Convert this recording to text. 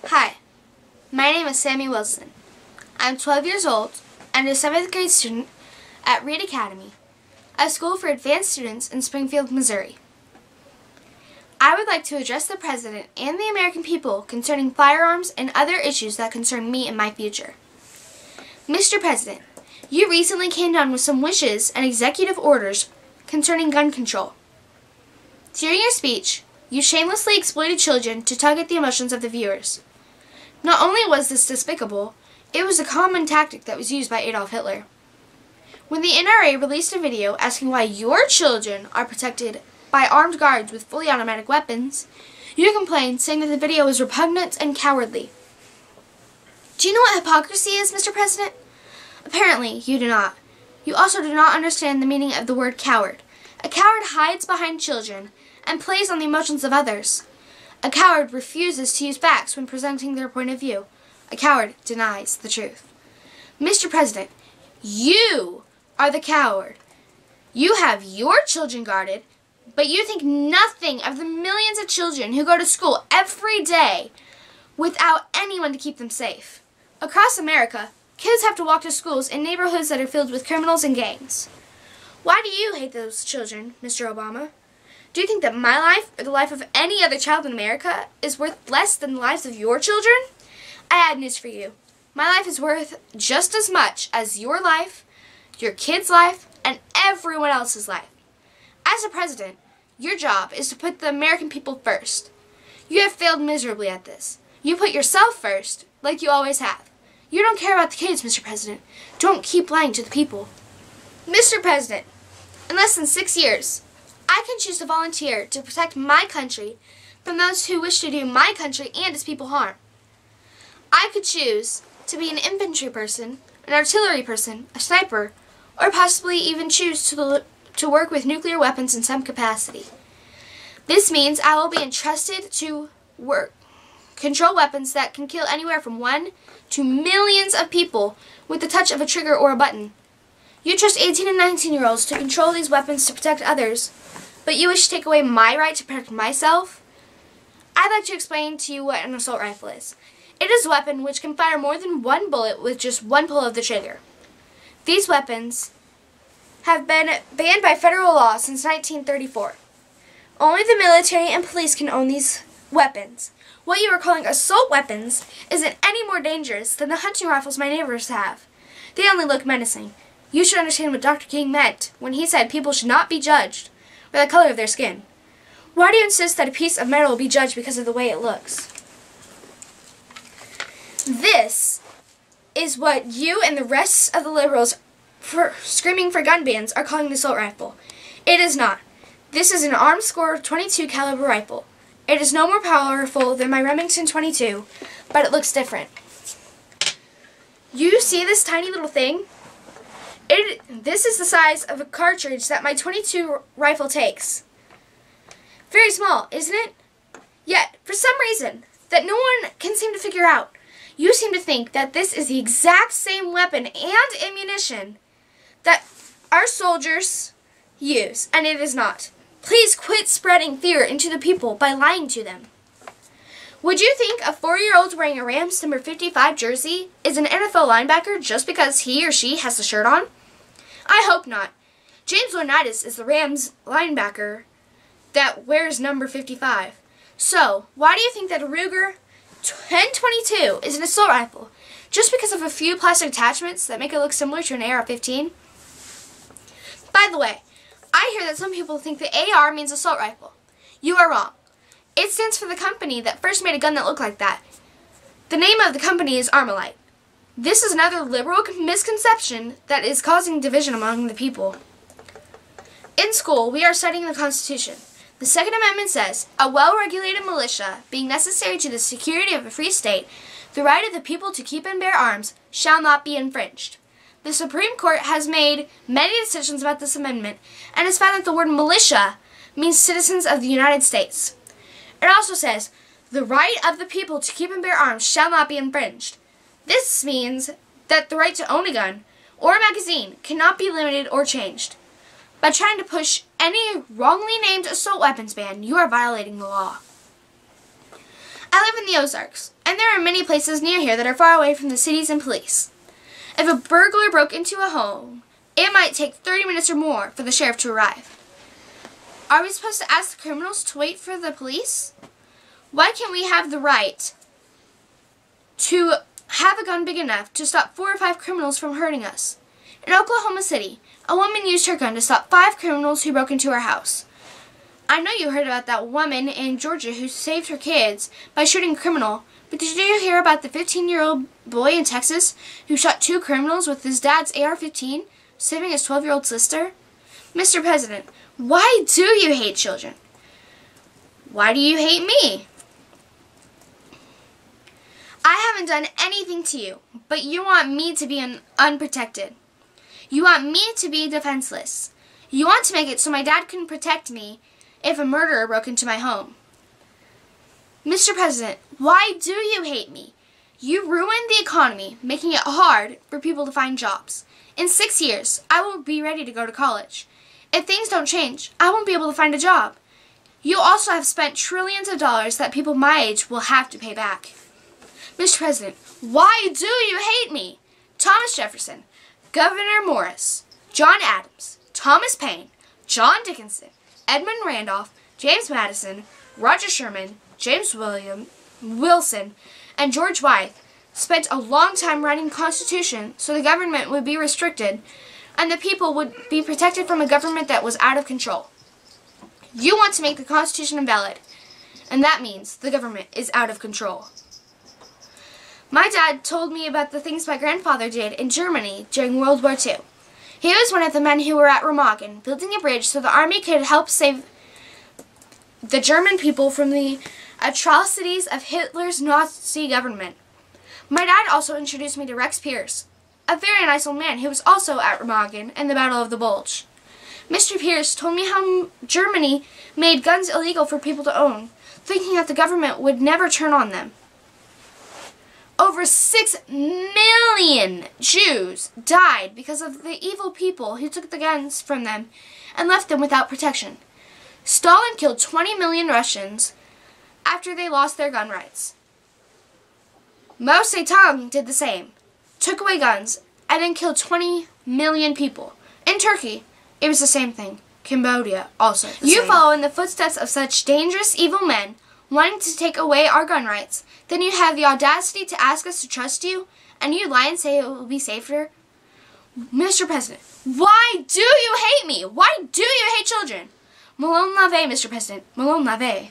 Hi, my name is Sammy Wilson. I'm 12 years old and a 7th grade student at Reed Academy, a school for advanced students in Springfield, Missouri. I would like to address the President and the American people concerning firearms and other issues that concern me and my future. Mr. President, you recently came down with some wishes and executive orders concerning gun control. During your speech, you shamelessly exploited children to tug at the emotions of the viewers. Not only was this despicable, it was a common tactic that was used by Adolf Hitler. When the NRA released a video asking why your children are protected by armed guards with fully automatic weapons, you complained, saying that the video was repugnant and cowardly. Do you know what hypocrisy is, Mr. President? Apparently, you do not. You also do not understand the meaning of the word coward. A coward hides behind children and plays on the emotions of others. A coward refuses to use facts when presenting their point of view. A coward denies the truth. Mr. President, you are the coward. You have your children guarded, but you think nothing of the millions of children who go to school every day without anyone to keep them safe. Across America, kids have to walk to schools in neighborhoods that are filled with criminals and gangs. Why do you hate those children, Mr. Obama? Do you think that my life, or the life of any other child in America, is worth less than the lives of your children? I have news for you. My life is worth just as much as your life, your kid's life, and everyone else's life. As a president, your job is to put the American people first. You have failed miserably at this. You put yourself first, like you always have. You don't care about the kids, Mr. President. Don't keep lying to the people. Mr. President, in less than 6 years, I can choose to volunteer to protect my country from those who wish to do my country and its people harm. I could choose to be an infantry person, an artillery person, a sniper, or possibly even choose to work with nuclear weapons in some capacity. This means I will be entrusted to control weapons that can kill anywhere from 1 to millions of people with the touch of a trigger or a button. You trust 18 and 19-year-olds to control these weapons to protect others, but you wish to take away my right to protect myself? I'd like to explain to you what an assault rifle is. It is a weapon which can fire more than one bullet with just one pull of the trigger. These weapons have been banned by federal law since 1934. Only the military and police can own these weapons. What you are calling assault weapons isn't any more dangerous than the hunting rifles my neighbors have. They only look menacing. You should understand what Dr. King meant when he said people should not be judged by the color of their skin. Why do you insist that a piece of metal be judged because of the way it looks? This is what you and the rest of the liberals screaming for gun bans are calling the assault rifle. It is not. This is an armed score .22 caliber rifle. It is no more powerful than my Remington 22, but it looks different. You see this tiny little thing? This is the size of a cartridge that my .22 rifle takes. Very small, isn't it? Yet, for some reason that no one can seem to figure out, you seem to think that this is the exact same weapon and ammunition that our soldiers use, and it is not. Please quit spreading fear into the people by lying to them. Would you think a 4-year-old wearing a Rams number 55 jersey is an NFL linebacker just because he or she has the shirt on? I hope not. James Laurinaitis is the Rams linebacker that wears number 55. So, why do you think that a Ruger 1022 is an assault rifle? Just because of a few plastic attachments that make it look similar to an AR-15? By the way, I hear that some people think the AR means assault rifle. You are wrong. It stands for the company that first made a gun that looked like that. The name of the company is Armalite. This is another liberal misconception that is causing division among the people. In school, we are studying the Constitution. The Second Amendment says, a well-regulated militia, being necessary to the security of a free state, the right of the people to keep and bear arms, shall not be infringed. The Supreme Court has made many decisions about this amendment and has found that the word militia means citizens of the United States. It also says, the right of the people to keep and bear arms shall not be infringed. This means that the right to own a gun or a magazine cannot be limited or changed. By trying to push any wrongly named assault weapons ban, you are violating the law. I live in the Ozarks, and there are many places near here that are far away from the cities and police. If a burglar broke into a home, it might take 30 minutes or more for the sheriff to arrive. Are we supposed to ask the criminals to wait for the police? Why can't we have the right to have a gun big enough to stop 4 or 5 criminals from hurting us? In Oklahoma City, a woman used her gun to stop 5 criminals who broke into her house. I know you heard about that woman in Georgia who saved her kids by shooting a criminal, but did you hear about the 15-year-old boy in Texas who shot 2 criminals with his dad's AR-15, saving his 12-year-old sister? Mr. President, why do you hate children? Why do you hate me? I haven't done anything to you, but you want me to be unprotected. You want me to be defenseless. You want to make it so my dad couldn't protect me if a murderer broke into my home. Mr. President, why do you hate me? You ruined the economy, making it hard for people to find jobs. In 6 years, I will be ready to go to college. If things don't change, I won't be able to find a job. You also have spent trillions of dollars that people my age will have to pay back. Mr. President, why do you hate me? Thomas Jefferson, Gouverneur Morris, John Adams, Thomas Paine, John Dickinson, Edmund Randolph, James Madison, Roger Sherman, James Wilson, and George Wythe spent a long time writing the Constitution so the government would be restricted and the people would be protected from a government that was out of control. You want to make the Constitution invalid, and that means the government is out of control. My dad told me about the things my grandfather did in Germany during World War II. He was one of the men who were at Remagen, building a bridge so the army could help save the German people from the atrocities of Hitler's Nazi government. My dad also introduced me to Rex Pierce, a very nice old man who was also at Remagen in the Battle of the Bulge. Mr. Pierce told me how Germany made guns illegal for people to own, thinking that the government would never turn on them. Over 6 million Jews died because of the evil people who took the guns from them and left them without protection. Stalin killed 20 million Russians after they lost their gun rights. Mao Zedong did the same, took away guns, and then killed 20 million people. In Turkey, it was the same thing. Cambodia also. You follow in the footsteps of such dangerous, evil men wanting to take away our gun rights. Then you have the audacity to ask us to trust you, and you lie and say it will be safer? Mr. President, why do you hate me? Why do you hate children? Malone lave, Mr. President. Malone lave.